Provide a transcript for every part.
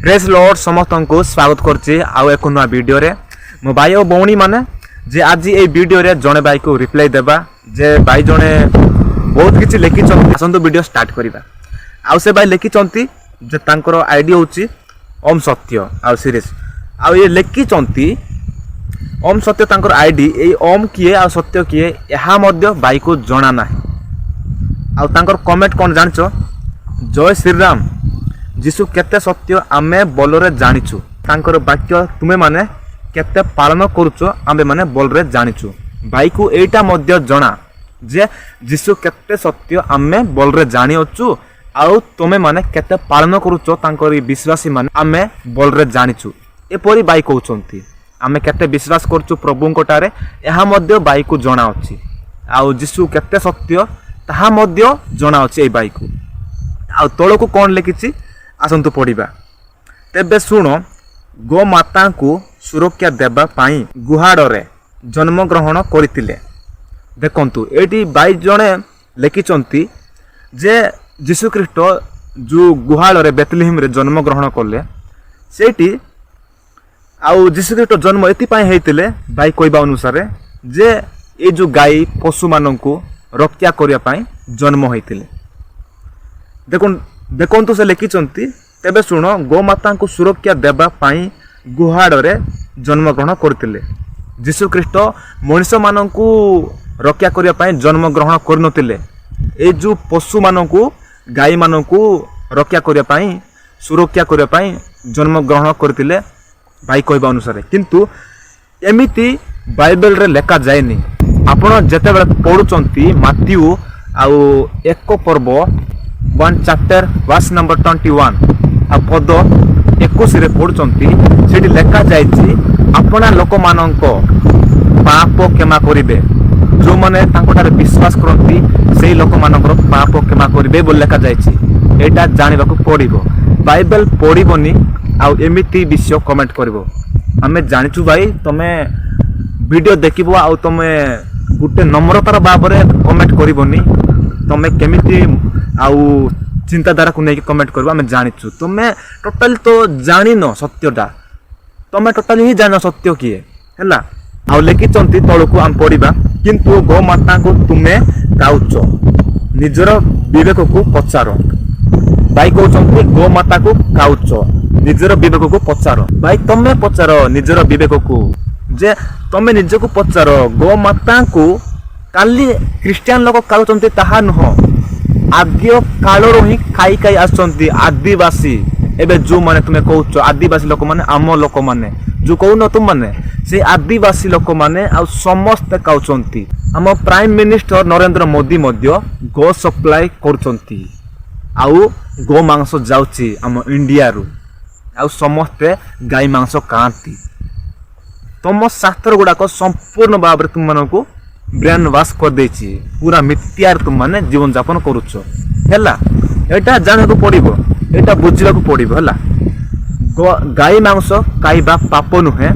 Praise Lord समस्त को स्वागत करछि आउ एक नया वीडियो रे मो भाई और भौणी माने जे आज ए वीडियो रे जने भाई को रिप्लाई देबा जे भाई जने बहुत किछि लिखि चंती आसंतो वीडियो स्टार्ट करिबा आउ से भाई लिखि चंती जे तांकर आईडी होछि ओम सत्य आउ सीरीज आउ ये लिखि चंती ओम सत्य तांकर आईडी ए ओम किए आ सत्य किए यहा मध्य भाई को जणा नाही आउ तांकर कमेंट कोन जानछो जय श्री राम जीशु केते सत्य आमे बोलरे जानिछु तांकर वाक्य तुमे माने केते पालन करूचो आमे माने बोलरे जानिछु भाई को एटा मध्य जणा जे जीशु केते सत्य आमे बोलरे जानिछु आउ तुमे माने केते पालन करूचो तांकर विश्वासी माने आमे बोलरे जानिछु एपरि भाई कहउचंती आमे केते विश्वास करछु प्रभु कोटारे एहा मध्य भाई को जणा अछि आउ जीशु केते सत्य ताहा मध्य जणा अछि ए भाई को आउ तळ को कोन लिखिछि आसंतु पढ़िबा तेबे सुनो गो माता को सुरक्षा देबा पाई गुहाड़े जन्म ग्रहण करथिले देखंतु एटी 22 जने लिखिचंती जे यीशु ख्रीष्ट जो गुहाड़े बेतलहम रे जन्म ग्रहण करले सेठी आउ यीशु ख्रीष्ट जन्म एति पाई हेतिले भाई कहबा अनुसार जे ए जो गाय पशु मानन को रक्षा करिया पाई जन्म होइतिले देखंतु से लिखिचंती तेबे सुनो गोमाता को सुरक्षा देबा पाई गुहाड़े जन्म ग्रहण करथिले यीशु ख्रीष्ट मनुष्य मानन को रक्षा करिया पाई जन्म ग्रहण करनथिले ए जो पशु मानन को गाय मानन को रक्षा करिया पाई सुरक्षा करिया पाई जन्म ग्रहण करथिले भाई कहबा अनुसार किंतु एमिति बाइबल रे लेखा जायनी आपण जते बेले पढुचंती माथ्यू आउ एक पर्व 1 चैप्टर वर्स नंबर 21 आ पद 21 रे पढुचंती सेठी लेखा जायछि आपणा लोक माननको पाप क्षमा करिवे जो माने तांको ठारे विश्वास करंती सेही लोक मानकर पाप क्षमा करिवे बोल लेखा जायछि एटा जानिबा को पड़िबो बाइबल पढिबोनी आ एमिति विषय कमेंट करबो हमें जानिछु भाई तमे वीडियो देखिबो आ तमे गुटे नम्रतार बाबरे कमेंट करिबोनी तमे केमिति आउ चिंताधारा को नहीं कमेंट करबो हमें जानिछु तमे टोटल तो जानिनो सत्यटा तमे टोटल ही जानो सत्य किए हैला आउ लेखि चंती तळको हम पढिबा किंतु गो माता को तुमे गाउचो निजर विवेक को पचारो भाई कहउचंती गो माता को गाउचो निजर विवेक को पचारो भाई तमे पचारो निजर विवेक को जे तमे निज को पचारो गो माता को काली क्रिश्चियन लोक काउचंती ताहा नहो आद्य कालरो ही खाई खाई आसचंती आदिवासी एबे जो माने तुमे कहउचो आदिवासी लोक माने आम लोक माने जो कहउनो तुम माने से आदिवासी लोक माने आ समस्त काउचंती हम प्राइम मिनिस्टर नरेंद्र मोदी मध्य गो सप्लाई करचंती आउ गो मांस जाउची हम इंडिया रु आ समस्त गाय मांस कांती तम शास्त्र गुडा को संपूर्ण भाव तुम मानको ब्रेन वाश कर देछि पूरा मिथ्यार तुम माने जीवन यापन करूछो हैला एटा जाने को पड़िबो एटा बुझिला को पड़िबो हैला गाय मांस खाइबा पाप नुहे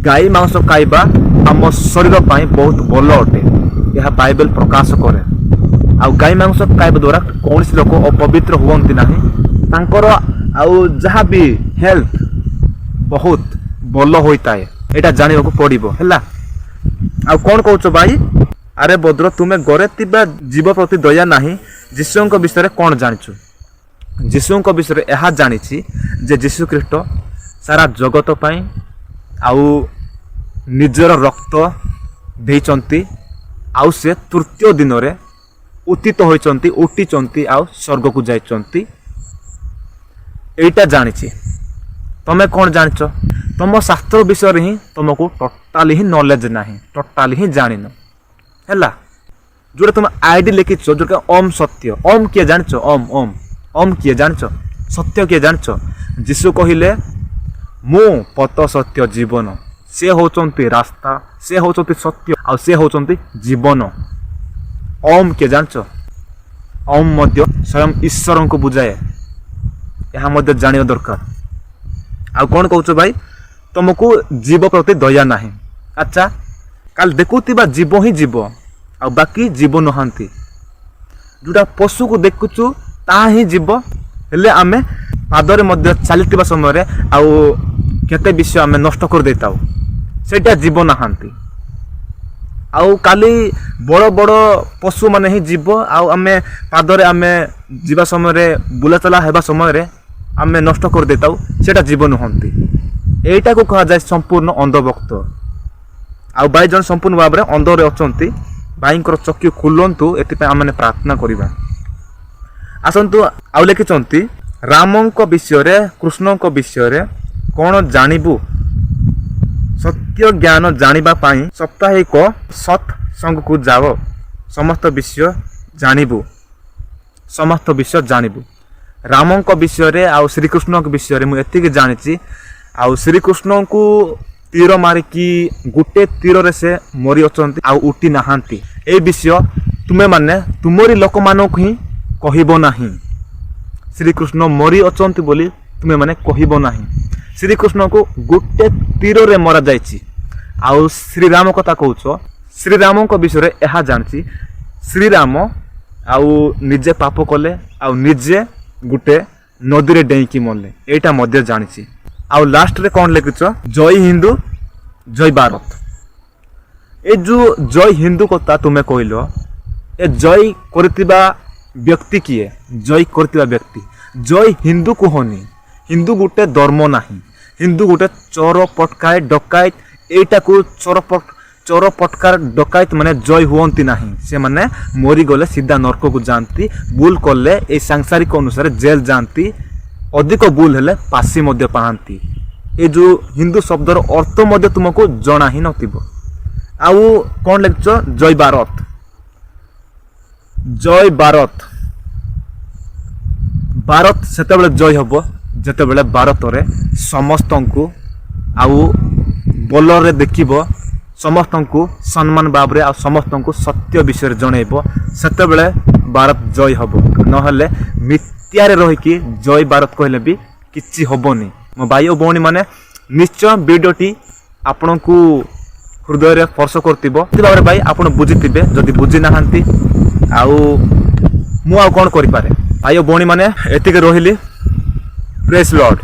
गाय मांस खाइबा हम शरीर पाई बहुत भलो अटे यह बाइबल प्रकाश करे आ गाय मांस खाइबा द्वारा कोनसी लोक अपवित्र होवंती नाही तांकर आ जहा भी हेल्थ बहुत भलो होइताय एटा जानिबा को पड़िबो हैला आ कौन कहउछो भाई अरे बद्र तुमे गरे तिबा जीव प्रति दया नाही यीशुଙ୍କ विषय रे कोन जानिछु यीशुଙ୍କ विषय रे एहा जानिछि जे यीशु ख्रीष्ट सारा जगत पई आउ निजर रक्त देइचंती आउ से तृतीय दिन रे उत्थित होइचंती उठिचंती आउ स्वर्ग को जाइचंती एटा जानिछि तमे कोन जानिछो तम शास्त्र विषय रे ही तुमको टोटाली ही नॉलेज नाही टोटाली ही जानिनो हैला जोटा तुम आईडी लिखिछो जोटा ओम सत्य ओम किए जानिछो ओम ओम ओम किए जानिछो सत्य किए जानिछो यीशु कहिले मु पथ सत्य जीवन से होचंती रास्ता से होचंती सत्य आ से होचंती जीवन ओम किए जानिछो ओम मध्य स्वयं ईश्वर को बुझाए यह मध्य जानिबा दरकार आ कोन कहउछो भाई तुमको जीव प्रति दया नाही अच्छा काल देखुतिबा जीव ही जीव आ बाकी जीव नहांती जोटा पशु को देखुचु ता ही जीव हेले आमे ପାଦରେ ମଧ୍ୟ ଚାଲିଥିବା ସମୟରେ ଆଉ କେତେ ବିଷୟ ଆମେ ନଷ୍ଟ କରିଦେଇଥାଉ, ସେଇଟା ଯିବ ନାହାନ୍ତି। ଆଉ କାଲି ବଡ଼ ବଡ଼ ପଶୁମାନେ ହିଁ ଯିବ, ଆଉ ଆମେ ପାଦରେ ଆମେ ଯିବା ସମୟରେ ବୁଲାଚଲା ହେବା ସମୟରେ ଆମେ ନଷ୍ଟ କରିଦେଇଥାଉ, ସେଇଟା ଯିବ ନୁହନ୍ତି। ଏଇଟାକୁ କୁହାଯାଏ ସମ୍ପୂର୍ଣ୍ଣ ଅନ୍ଧଭକ୍ତ। ଆଉ ଭାଇ ଜଣେ ସମ୍ପୂର୍ଣ୍ଣ ଭାବରେ ଅନ୍ଧରେ ଅଛନ୍ତି, ଭାଇଙ୍କର ଚକ୍ଷୁ ଖୋଲନ୍ତୁ, ଏଥିପାଇଁ ଆମେ ପ୍ରାର୍ଥନା କରିବା। ଆସନ୍ତୁ ଆଉ ଲେଖିଛନ୍ତି ରାମଙ୍କ ବିଷୟରେ, କୃଷ୍ଣଙ୍କ ବିଷୟରେ କ'ଣ ଜାଣିବୁ? ସତ୍ୟ ଜ୍ଞାନ ଜାଣିବା ପାଇଁ ସାପ୍ତାହିକ ସତ୍ସଙ୍ଗକୁ ଯାଅ, ସମସ୍ତ ବିଷୟ ଜାଣିବୁ। ରାମଙ୍କ ବିଷୟରେ ଆଉ ଶ୍ରୀକୃଷ୍ଣଙ୍କ ବିଷୟରେ ମୁଁ ଏତିକି ଜାଣିଛି। ଆଉ ଶ୍ରୀକୃଷ୍ଣଙ୍କୁ ତୀର ମାରିକି ଗୋଟେ ତୀରରେ ସେ ମରି ଅଛନ୍ତି, ଆଉ ଉଠି ନାହାନ୍ତି। এই ବିଷୟ ତୁମେମାନେ ତୁମରି ଲୋକମାନଙ୍କୁ ହିଁ କହିବ ନାହିଁ। ଶ୍ରୀକୃଷ୍ଣ ମରି ଅଛନ୍ତି ବୋଲି ତୁମେମାନେ କହିବ ନାହିଁ। ଶ୍ରୀକୃଷ୍ଣଙ୍କୁ ଗୋଟେ ତୀରରେ ମରାଯାଇଛି। ଆଉ ଶ୍ରୀରାମ କଥା କହୁଛ, ଶ୍ରୀରାମଙ୍କ ବିଷୟରେ ଏହା ଜାଣିଛି, ଶ୍ରୀରାମ ଆଉ ନିଜେ ପାପ କଲେ, ଆଉ ନିଜେ ଗୋଟେ ନଦୀରେ ଡେଇଁକି ମଲେ, ଏଇଟା ମଧ୍ୟ ଜାଣିଛି। ଆଉ ଲାଷ୍ଟରେ କ'ଣ ଲେଖିଛ? ଜୟ ହିନ୍ଦୁ ଜୟ ଭାରତ। ଏ ଯେଉଁ ଜୟ ହିନ୍ଦୁ କଥା ତୁମେ କହିଲ, ଏ ଜୟ କରିଥିବା ବ୍ୟକ୍ତି କିଏ? ଜୟ କରିଥିବା ବ୍ୟକ୍ତି ଜୟ ହିନ୍ଦୁ କୁହନି। ହିନ୍ଦୁ ଗୋଟେ ଧର୍ମ ନାହିଁ। ହିନ୍ଦୁ ଗୋଟେ ଚୋର ପଟକାଏ ଡକାୟତ, ଏଇଟାକୁ ଚୋର ପଟକାର ଡକାୟତ ମାନେ ଜୟ ହୁଅନ୍ତି ନାହିଁ। ସେମାନେ ମରିଗଲେ ସିଧା ନର୍କକୁ ଯାଆନ୍ତି, ଭୁଲ କଲେ এই ସାଂସାରିକ ଅନୁସାରେ ଜେଲ୍ ଯାଆନ୍ତି, ଅଧିକ ଭୁଲ ହେଲେ ଫାଶୀ ମଧ୍ୟ ପାଆନ୍ତି। ଏ ଯେଉଁ ହିନ୍ଦୁ ଶବ୍ଦର ଅର୍ଥ ମଧ୍ୟ ତୁମକୁ ଜଣା ହିଁ ନଥିବ। ଆଉ କ'ଣ ଲେଖିଛ? ଜୟ ଭାରତ। ଜୟ ଭାରତ। ଭାରତ ସେତେବେଳେ ଜୟ ହେବ ଯେତେବେଳେ ଭାରତରେ ସମସ୍ତଙ୍କୁ ଆଉ ଭଲରେ ଦେଖିବ, ସମସ୍ତଙ୍କୁ ସମ୍ମାନ ଭାବରେ ଆଉ ସମସ୍ତଙ୍କୁ ସତ୍ୟ ବିଷୟରେ ଜଣେଇବ, ସେତେବେଳେ ଭାରତ ଜୟ ହେବ। ନହେଲେ ମିଥ୍ୟାରେ ରହିକି ଜୟ ଭାରତ କହିଲେ ବି କିଛି ହେବନି। ମୋ ଭାଇ ଓ ଭଉଣୀମାନେ, ନିଶ୍ଚୟ ଭିଡ଼ିଓଟି ଆପଣଙ୍କୁ ହୃଦୟରେ ସ୍ପର୍ଶ କରୁଥିବ। ଭାବରେ ଭାଇ ଆପଣ ବୁଝିଥିବେ, ଯଦି ବୁଝି ନାହାନ୍ତି ଆଉ ମୁଁ ଆଉ କ'ଣ କରିପାରେ। ଭାଇ ଓ ଭଉଣୀମାନେ, ଏତିକି ରହିଲି। ପ୍ରେଜ୍ ଲର୍ଡ।